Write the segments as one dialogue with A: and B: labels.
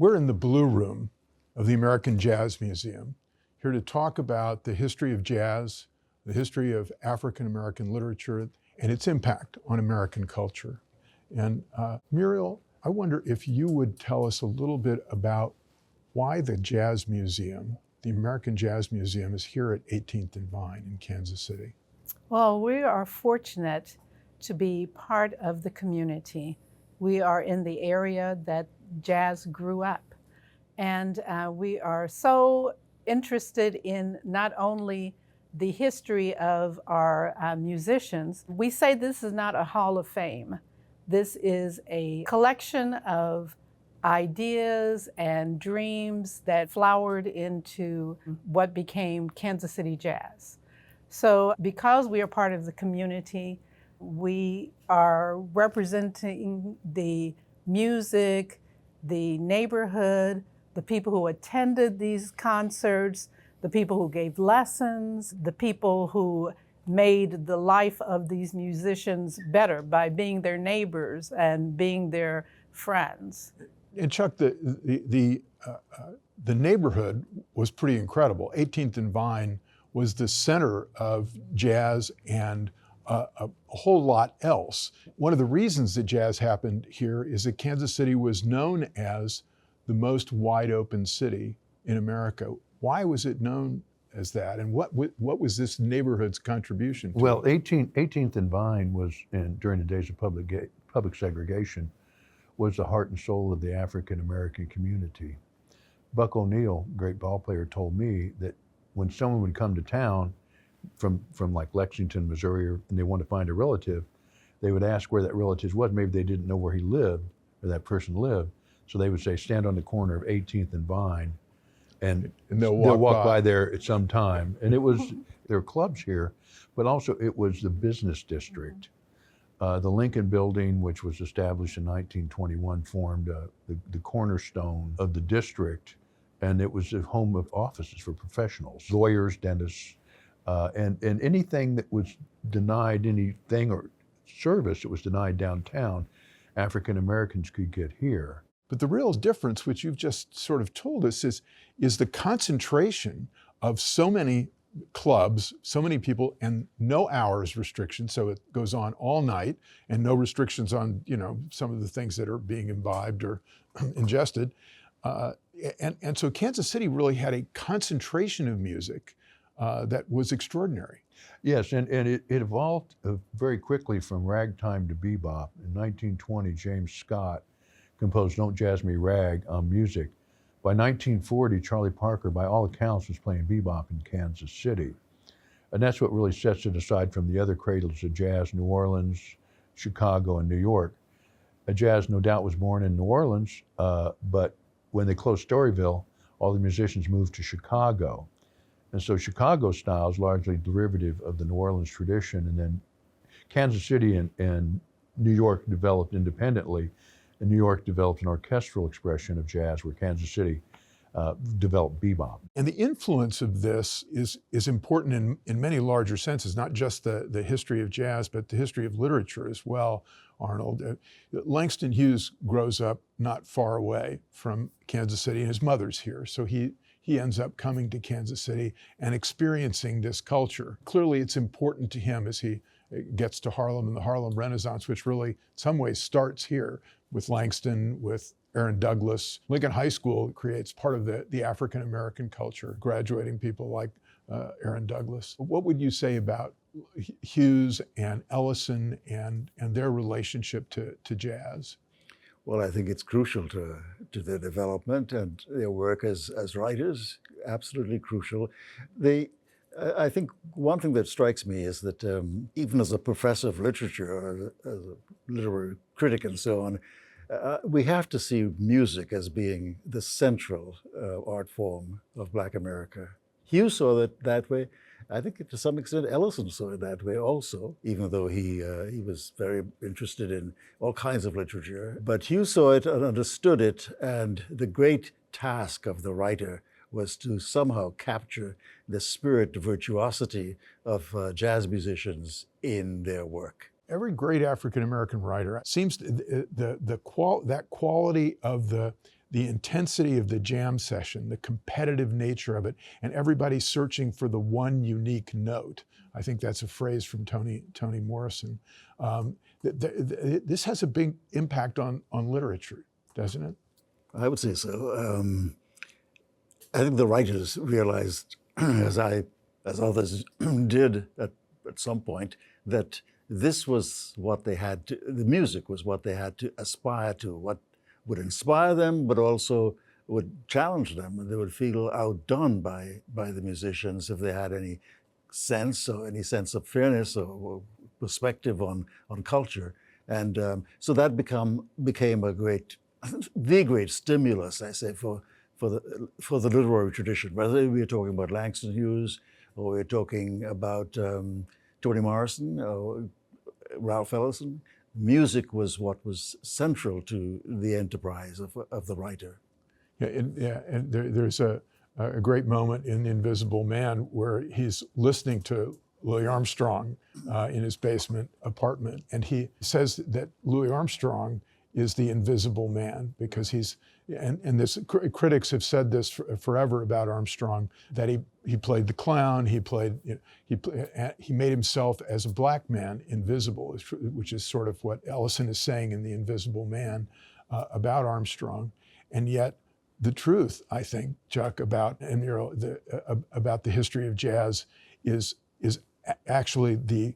A: We're in the Blue Room of the American Jazz Museum, here to talk about the history of jazz, the history of African American literature, and its impact on American culture. And Muriel, I wonder if you would tell us a little bit about why the Jazz Museum, the American Jazz Museum, is here at 18th and Vine in Kansas City.
B: Well, we are fortunate to be part of the community. We are in the area that jazz grew up. And we are so interested in not only the history of our musicians. We say this is not a Hall of Fame. This is a collection of ideas and dreams that flowered into what became Kansas City Jazz. So because we are part of the community, we are representing the music, the neighborhood, the people who attended these concerts, the people who gave lessons, the people who made the life of these musicians better by being their neighbors and being their friends.
A: And Chuck, the neighborhood was pretty incredible. 18th and Vine was the center of jazz and a whole lot else. One of the reasons that jazz happened here is that Kansas City was known as the most wide open city in America. Why was it known as that? And what was this neighborhood's contribution to it?
C: Well, 18th and Vine was, during the days of public segregation, was the heart and soul of the African American community. Buck O'Neill, great ball player, told me that when someone would come to town from like Lexington, Missouri, and they wanted to find a relative, they would ask where that relative was. Maybe they didn't know where he lived or that person lived. So they would say, stand on the corner of 18th and Vine, and they'll walk by there at some time. And it was, there were clubs here, but also it was the business district. The Lincoln Building, which was established in 1921, formed the cornerstone of the district. And it was a home of offices for professionals, lawyers, dentists, and anything that was denied, anything or service that was denied downtown, African Americans could get here.
A: But the real difference, which you've just sort of told us, is the concentration of so many clubs, so many people, and no hours restriction. So it goes on all night, and no restrictions on, some of the things that are being imbibed or ingested. And so Kansas City really had a concentration of music that was extraordinary.
C: Yes, and it evolved very quickly from ragtime to bebop. In 1920, James Scott composed Don't Jazz Me Rag on music. By 1940, Charlie Parker, by all accounts, was playing bebop in Kansas City. And that's what really sets it aside from the other cradles of jazz, New Orleans, Chicago, and New York. Jazz, no doubt, was born in New Orleans, but when they closed Storyville, all the musicians moved to Chicago. And so Chicago style is largely derivative of the New Orleans tradition. And then Kansas City and New York developed independently. And New York developed an orchestral expression of jazz, where Kansas City developed bebop.
A: And the influence of this is important in many larger senses, not just the history of jazz, but the history of literature as well, Arnold. Langston Hughes grows up not far away from Kansas City, and his mother's here. So he ends up coming to Kansas City and experiencing this culture. Clearly, it's important to him as he gets to Harlem and the Harlem Renaissance, which really, in some ways, starts here with Langston, with Aaron Douglas. Lincoln High School creates part of the African American culture, graduating people like Aaron Douglas. What would you say about Hughes and Ellison and their relationship to jazz?
D: Well, I think it's crucial to their development and their work as writers, absolutely crucial. I think one thing that strikes me is that even as a professor of literature, or as a literary critic and so on, we have to see music as being the central art form of Black America. Hughes saw it that way. I think to some extent Ellison saw it that way also, even though he was very interested in all kinds of literature. But Hughes saw it and understood it, and the great task of the writer was to somehow capture the spirit, the virtuosity of jazz musicians in their work.
A: Every great African American writer seems that quality of the intensity of the jam session, the competitive nature of it, and everybody searching for the one unique note. I think that's a phrase from Toni Morrison. This has a big impact on literature, doesn't it?
D: I would say so. I think the writers realized, as others did at some point, that this was what they had to, the music was what they had to aspire to, what would inspire them, but also would challenge them. And they would feel outdone by the musicians if they had any sense of fairness or perspective on culture. And so that became the great stimulus, I say, for the literary tradition. Whether we're talking about Langston Hughes, or we're talking about Toni Morrison or Ralph Ellison, music was what was central to the enterprise of the writer.
A: And there's a great moment in The Invisible Man where he's listening to Louis Armstrong in his basement apartment, and he says that Louis Armstrong is the invisible man because he's, and this critics have said this forever about Armstrong, that he played the clown, he made himself as a black man invisible, which is sort of what Ellison is saying in The Invisible Man about Armstrong. And yet the truth, I think, Chuck, about the history of jazz is actually the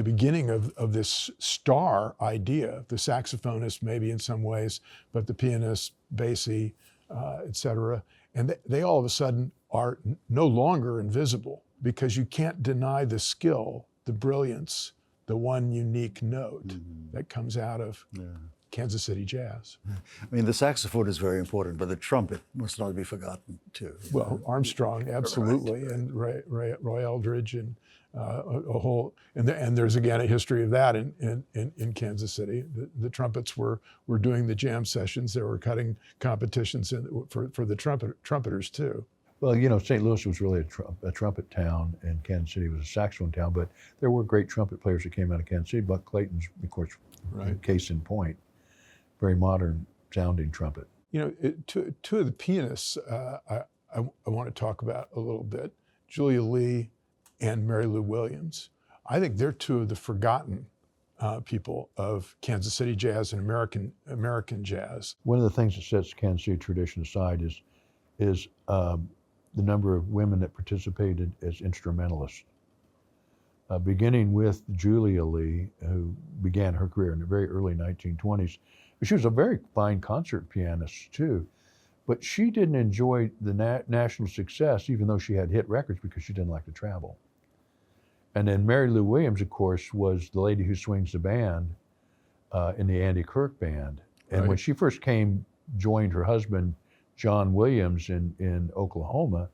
A: beginning of this star idea, the saxophonist maybe in some ways, but the pianist, Basie, et cetera. And they all of a sudden are no longer invisible because you can't deny the skill, the brilliance, the one unique note that comes out of Kansas City jazz.
D: I mean, the saxophone is very important, but the trumpet must not be forgotten too.
A: Well, Armstrong, absolutely,
D: Right.
A: and Roy Eldridge, and a whole, and there's again a history of that in Kansas City. The trumpets were doing the jam sessions. They were cutting competitions for the trumpeters too.
C: Well, you know, St. Louis was really a trumpet town, and Kansas City was a saxophone town, but there were great trumpet players that came out of Kansas City. Buck Clayton's, of course,
A: Right.
C: case in point, very modern sounding trumpet.
A: You know, two of the pianists I want to talk about a little bit, Julia Lee and Mary Lou Williams. I think they're two of the forgotten people of Kansas City jazz and American jazz.
C: One of the things that sets Kansas City tradition aside is the number of women that participated as instrumentalists. Beginning with Julia Lee, who began her career in the very early 1920s. She was a very fine concert pianist too, but she didn't enjoy the national success, even though she had hit records, because she didn't like to travel. And then Mary Lou Williams, of course, was the lady who swings the band in the Andy Kirk Band. And when she first joined her husband, John Williams, in Oklahoma,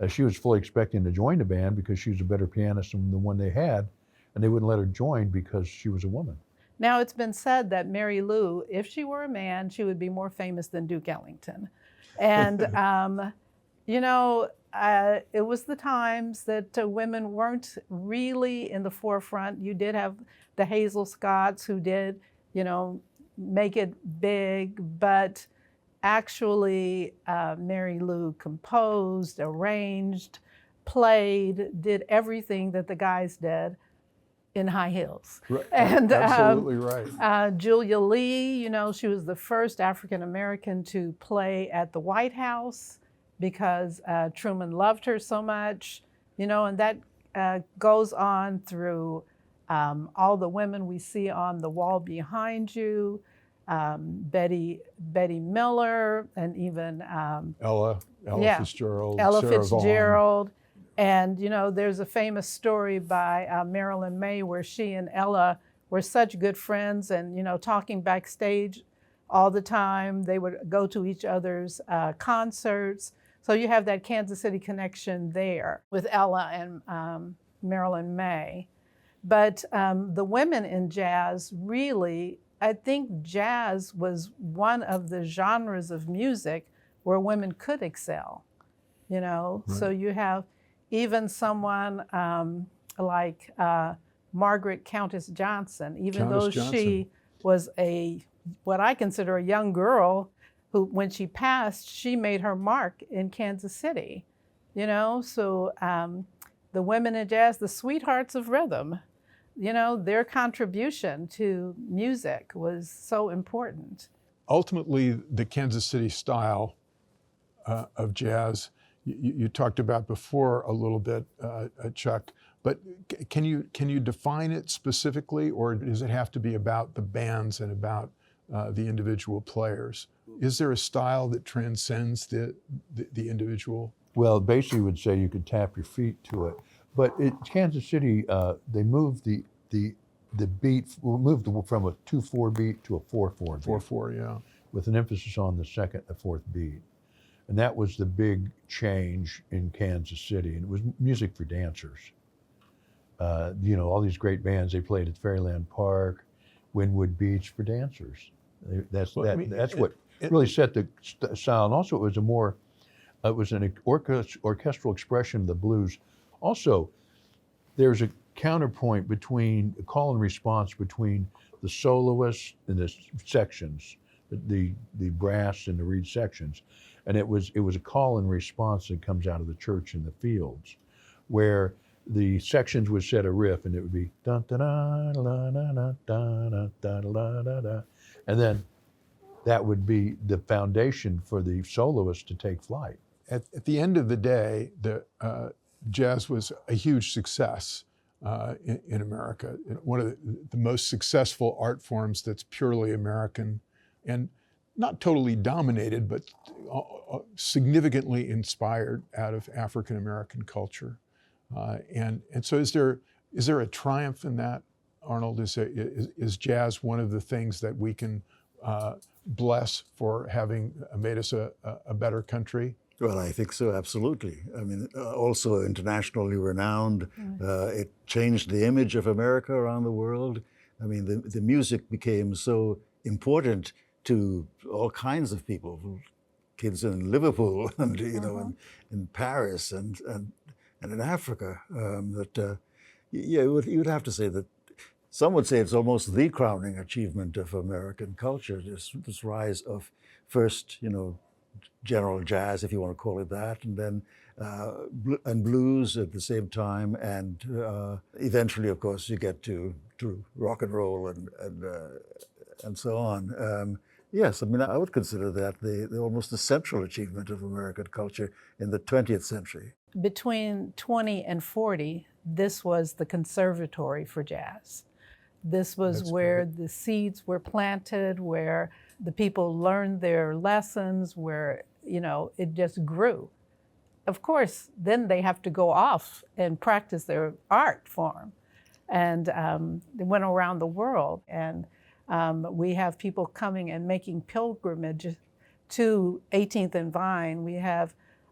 C: she was fully expecting to join the band because she was a better pianist than the one they had, and they wouldn't let her join because she was a woman.
B: Now, it's been said that Mary Lou, if she were a man, she would be more famous than Duke Ellington. And, you know, it was the times that women weren't really in the forefront. You did have the Hazel Scotts who did, you know, make it big, but actually Mary Lou composed, arranged, played, did everything that the guys did in high heels.
A: Right.
B: And
A: Absolutely right.
B: Julia Lee, you know, she was the first African American to play at the White House because Truman loved her so much, you know, and that goes on through all the women we see on the wall behind you, Betty Miller, and even
A: Ella Fitzgerald,
B: Ella
A: Sarah Vaughan.
B: Fitzgerald. And, you know, there's a famous story by Marilyn May where she and Ella were such good friends and, you know, talking backstage all the time. They would go to each other's concerts. So you have that Kansas City connection there with Ella and Marilyn May. But the women in jazz really, I think jazz was one of the genres of music where women could excel, you know?
A: Right.
B: So you have even someone like Margaret Countess Johnson, even though she was what I consider a young girl, who, when she passed, she made her mark in Kansas City. You know, so the women in jazz, the sweethearts of rhythm, you know, their contribution to music was so important.
A: Ultimately, the Kansas City style of jazz, you talked about before a little bit, Chuck, but can you define it specifically, or does it have to be about the bands and about the individual players? Is there a style that transcends the individual?
C: Well, basically, would say you could tap your feet to it, but Kansas City, they moved the beat, moved from a 2/4 beat to a 4/4 beat,
A: 4/4, yeah.
C: with an emphasis on the second and fourth beat, and that was the big change in Kansas City, and it was music for dancers. You know, all these great bands they played at Fairyland Park, Wynwood Beach for dancers. That's what really set the style, and also it was an orchestral expression of the blues. Also, there's a counterpoint between a call and response between the soloists and the sections, the brass and the reed sections, and it was a call and response that comes out of the church in the fields, where the sections would set a riff, and it would be da da da da da da da da da, and then that would be the foundation for the soloist to take flight.
A: At the end of the day, the jazz was a huge success in America. One of the most successful art forms that's purely American, and not totally dominated, but significantly inspired out of African American culture. And so, is there a triumph in that, Arnold? Is jazz one of the things that we can bless for having made us a better country?
D: Well, I think so, absolutely. I mean, also internationally renowned. It changed the image of America around the world. I mean, the music became so important to all kinds of people, kids in Liverpool and, you know, in Paris and in Africa. Yeah, you would have to say that some would say it's almost the crowning achievement of American culture, this rise of first, you know, general jazz, if you want to call it that, and then and blues at the same time, and eventually, of course, you get to rock and roll and so on. Yes, I mean, I would consider that the almost the central achievement of American culture in the 20th century.
B: Between 20 and 40, this was the conservatory for jazz. This was where the seeds were planted, where the people learned their lessons, where, you know, it just grew. Of course, then they have to go off and practice their art form. And they went around the world, and we have people coming and making pilgrimage to 18th and Vine.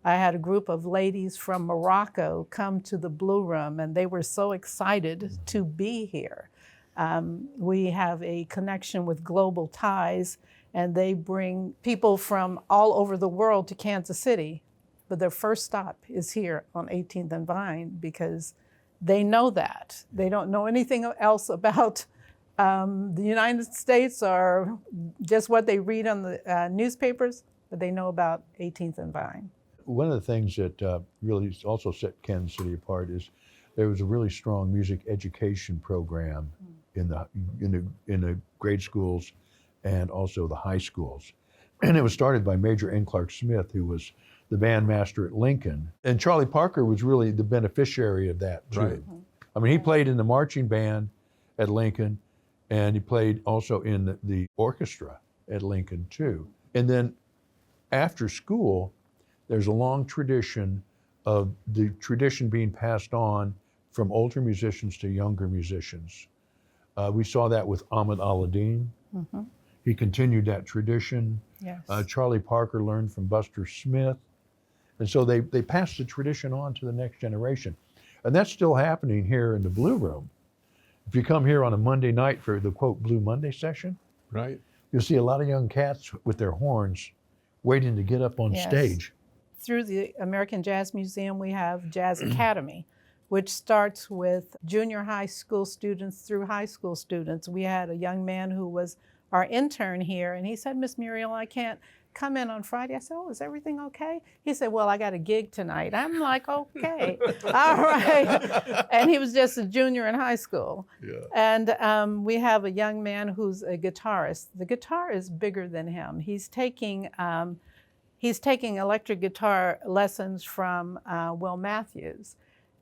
B: I had a group of ladies from Morocco come to the Blue Room, and they were so excited to be here. We have a connection with Global Ties, and they bring people from all over the world to Kansas City. But their first stop is here on 18th and Vine, because they know that. They don't know anything else about the United States or just what they read on the newspapers, but they know about 18th and Vine.
C: One of the things that really also set Kansas City apart is there was a really strong music education program in the grade schools and also the high schools. And it was started by Major N. Clark Smith, who was the bandmaster at Lincoln. And Charlie Parker was really the beneficiary of that, too.
A: Right.
C: I mean, he played in the marching band at Lincoln, and he played also in the orchestra at Lincoln, too. And then after school, there's a long tradition of the tradition being passed on from older musicians to younger musicians. We saw that with Ahmed Al-Addin.
B: Mm-hmm.
C: He continued that tradition.
B: Yes.
C: Charlie Parker learned from Buster Smith. And so they passed the tradition on to the next generation. And that's still happening here in the Blue Room. If you come here on a Monday night for the, quote, Blue Monday session,
A: Right.
C: you'll see a lot of young cats with their horns waiting to get up on
B: Yes.
C: stage.
B: Through the American Jazz Museum, we have Jazz Academy, which starts with junior high school students through high school students. We had a young man who was our intern here, and he said, "Miss Muriel, I can't come in on Friday. I said, oh, is everything okay? He said, well, I got a gig tonight. I'm like, okay, all right. And he was just a junior in high school.
A: Yeah.
B: And we have a young man who's a guitarist. The guitar is bigger than him. He's taking electric guitar lessons from Will Matthews.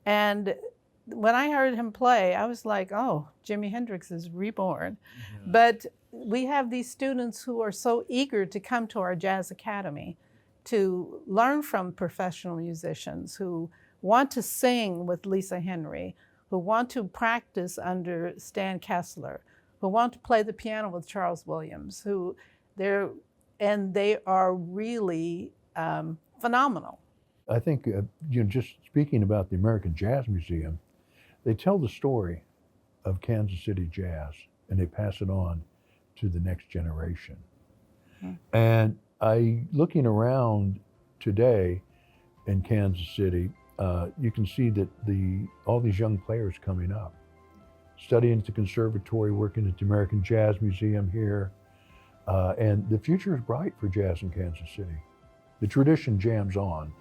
B: And when I heard him play, I was like, oh, Jimi Hendrix is reborn.
A: Mm-hmm.
B: But we have these students who are so eager to come to our Jazz Academy to learn from professional musicians who want to sing with Lisa Henry, who want to practice under Stan Kessler, who want to play the piano with Charles Williams, they are really phenomenal.
C: I think, just speaking about the American Jazz Museum, they tell the story of Kansas City jazz and they pass it on to the next generation. And looking around today in Kansas City, you can see that all these young players coming up, studying at the conservatory, working at the American Jazz Museum here, and the future is bright for jazz in Kansas City. The tradition jams on.